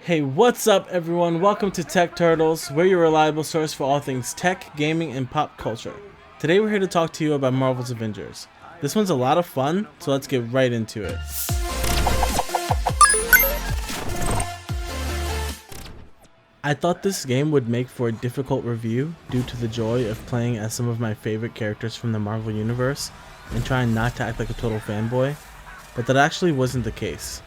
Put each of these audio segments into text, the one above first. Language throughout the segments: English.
Hey, what's up everyone? Welcome to Tech Turtles. We're your reliable source for all things tech, gaming, and pop culture. Today we're here to talk to you about Marvel's Avengers. This one's a lot of fun, so let's get right into it. I thought this game would make for a difficult review due to the joy of playing as some of my favorite characters from the Marvel Universe and trying not to act like a total fanboy, but that actually wasn't the case.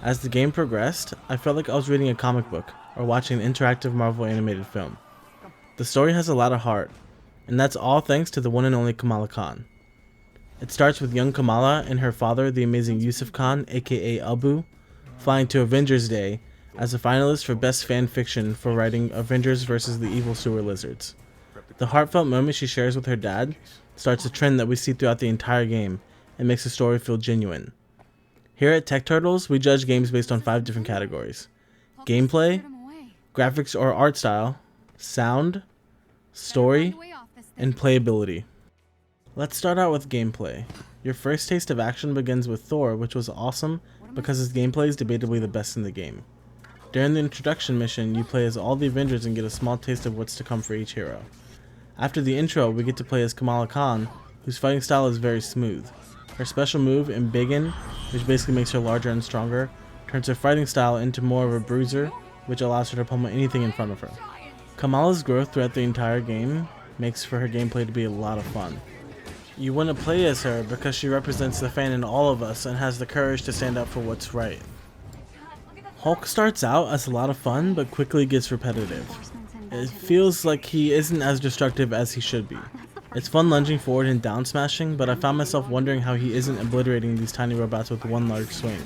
As the game progressed, I felt like I was reading a comic book or watching an interactive Marvel animated film. The story has a lot of heart, and that's all thanks to the one and only Kamala Khan. It starts with young Kamala and her father, the amazing Yusuf Khan, aka Abu, flying to Avengers Day as a finalist for Best Fan Fiction for writing Avengers vs. the Evil Sewer Lizards. The heartfelt moment she shares with her dad starts a trend that we see throughout the entire game and makes the story feel genuine. Here at Tech Turtles, we judge games based on 5 different categories: gameplay, graphics or art style, sound, story, and playability. Let's start out with gameplay. Your first taste of action begins with Thor, which was awesome because his gameplay is debatably the best in the game. During the introduction mission, you play as all the Avengers and get a small taste of what's to come for each hero. After the intro, we get to play as Kamala Khan, whose fighting style is very smooth. Her special move, Embiggen, which basically makes her larger and stronger, turns her fighting style into more of a bruiser, which allows her to pummel anything in front of her. Kamala's growth throughout the entire game makes for her gameplay to be a lot of fun. You want to play as her because she represents the fan in all of us and has the courage to stand up for what's right. Hulk starts out as a lot of fun, but quickly gets repetitive. It feels like he isn't as destructive as he should be. It's fun lunging forward and down smashing, but I found myself wondering how he isn't obliterating these tiny robots with one large swing.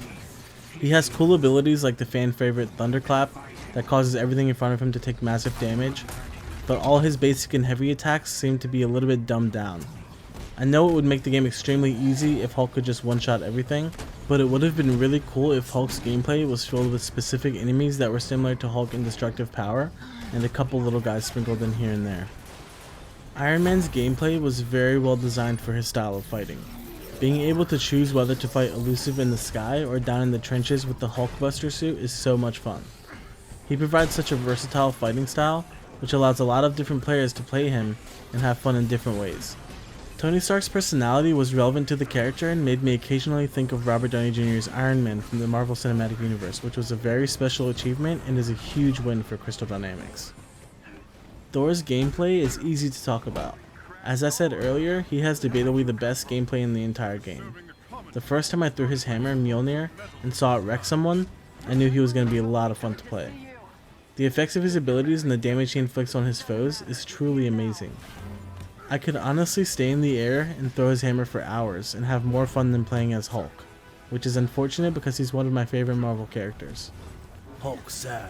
He has cool abilities like the fan favorite Thunderclap that causes everything in front of him to take massive damage, but all his basic and heavy attacks seem to be a little bit dumbed down. I know it would make the game extremely easy if Hulk could just one-shot everything, but it would have been really cool if Hulk's gameplay was filled with specific enemies that were similar to Hulk in destructive power, and a couple little guys sprinkled in here and there. Iron Man's gameplay was very well designed for his style of fighting. Being able to choose whether to fight elusive in the sky or down in the trenches with the Hulkbuster suit is so much fun. He provides such a versatile fighting style, which allows a lot of different players to play him and have fun in different ways. Tony Stark's personality was relevant to the character and made me occasionally think of Robert Downey Jr.'s Iron Man from the Marvel Cinematic Universe, which was a very special achievement and is a huge win for Crystal Dynamics. Thor's gameplay is easy to talk about. As I said earlier, he has debatably the best gameplay in the entire game. The first time I threw his hammer, Mjolnir, and saw it wreck someone, I knew he was going to be a lot of fun to play. The effects of his abilities and the damage he inflicts on his foes is truly amazing. I could honestly stay in the air and throw his hammer for hours and have more fun than playing as Hulk, which is unfortunate because he's one of my favorite Marvel characters.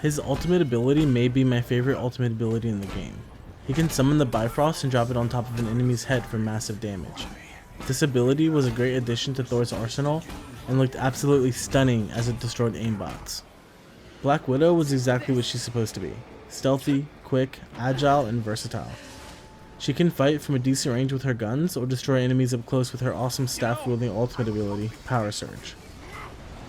His ultimate ability may be my favorite ultimate ability in the game. He can summon the Bifrost and drop it on top of an enemy's head for massive damage. This ability was a great addition to Thor's arsenal and looked absolutely stunning as it destroyed aimbots. Black Widow was exactly what she's supposed to be: stealthy, quick, agile, and versatile. She can fight from a decent range with her guns or destroy enemies up close with her awesome staff-wielding ultimate ability, Power Surge.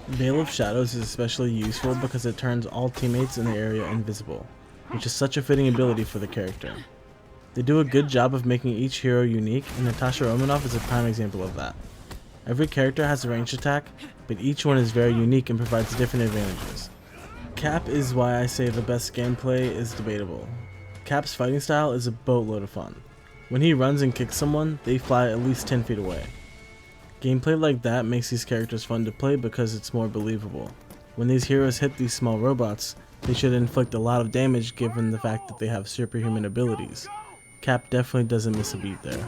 Veil of Shadows is especially useful because it turns all teammates in the area invisible, which is such a fitting ability for the character. They do a good job of making each hero unique, and Natasha Romanoff is a prime example of that. Every character has a ranged attack, but each one is very unique and provides different advantages. Cap is why I say the best gameplay is debatable. Cap's fighting style is a boatload of fun. When he runs and kicks someone, they fly at least 10 feet away. Gameplay like that makes these characters fun to play because it's more believable. When these heroes hit these small robots, they should inflict a lot of damage given the fact that they have superhuman abilities. Cap definitely doesn't miss a beat there.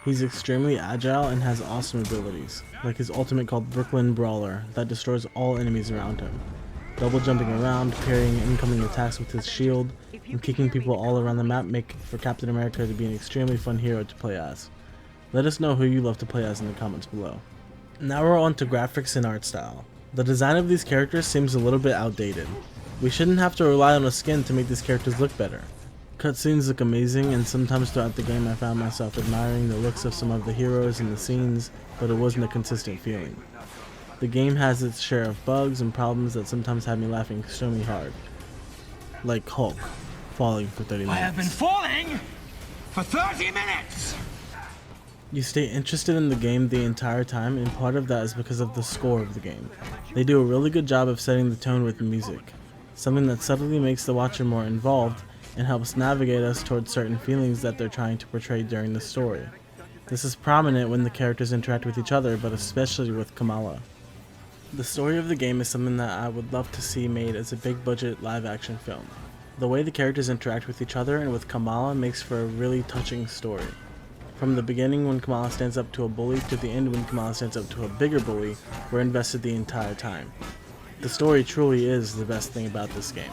He's extremely agile and has awesome abilities, like his ultimate called Brooklyn Brawler that destroys all enemies around him. Double jumping around, parrying incoming attacks with his shield, and kicking people all around the map make for Captain America to be an extremely fun hero to play as. Let us know who you love to play as in the comments below. Now we're on to graphics and art style. The design of these characters seems a little bit outdated. We shouldn't have to rely on a skin to make these characters look better. Cutscenes look amazing, and sometimes throughout the game I found myself admiring the looks of some of the heroes and the scenes, but it wasn't a consistent feeling. The game has its share of bugs and problems that sometimes have me laughing extremely hard. Like Hulk falling for 30 minutes. I have been falling for 30 minutes! You stay interested in the game the entire time, and part of that is because of the score of the game. They do a really good job of setting the tone with the music, something that subtly makes the watcher more involved and helps navigate us towards certain feelings that they're trying to portray during the story. This is prominent when the characters interact with each other, but especially with Kamala. The story of the game is something that I would love to see made as a big budget live action film. The way the characters interact with each other and with Kamala makes for a really touching story. From the beginning when Kamala stands up to a bully to the end when Kamala stands up to a bigger bully, we're invested the entire time. The story truly is the best thing about this game.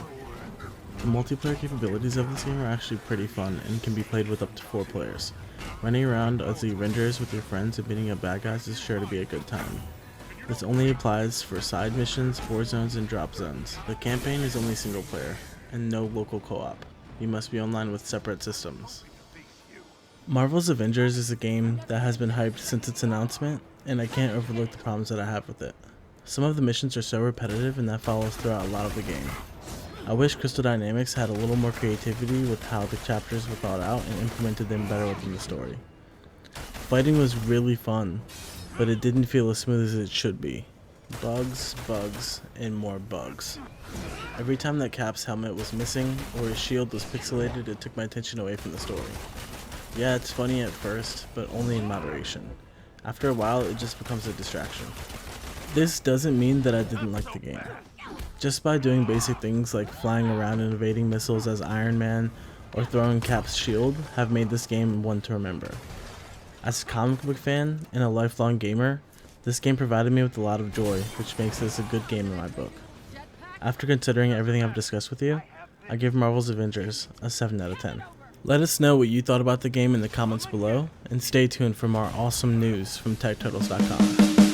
The multiplayer capabilities of this game are actually pretty fun and can be played with up to 4 players. Running around as the Avengers with your friends and beating up bad guys is sure to be a good time. This only applies for side missions, war zones, and drop zones. The campaign is only single player, and no local co-op. You must be online with separate systems. Marvel's Avengers is a game that has been hyped since its announcement, and I can't overlook the problems that I have with it. Some of the missions are so repetitive and that follows throughout a lot of the game. I wish Crystal Dynamics had a little more creativity with how the chapters were thought out and implemented them better within the story. Fighting was really fun, but it didn't feel as smooth as it should be. Bugs, and more bugs. Every time that Cap's helmet was missing or his shield was pixelated, it took my attention away from the story. Yeah, it's funny at first, but only in moderation. After a while, it just becomes a distraction. This doesn't mean that I didn't like the game. Just by doing basic things like flying around and evading missiles as Iron Man or throwing Cap's shield have made this game one to remember. As a comic book fan and a lifelong gamer, this game provided me with a lot of joy, which makes this a good game in my book. After considering everything I've discussed with you, I give Marvel's Avengers a 7 out of 10. Let us know what you thought about the game in the comments below, and stay tuned for more awesome news from TechTurtles.com.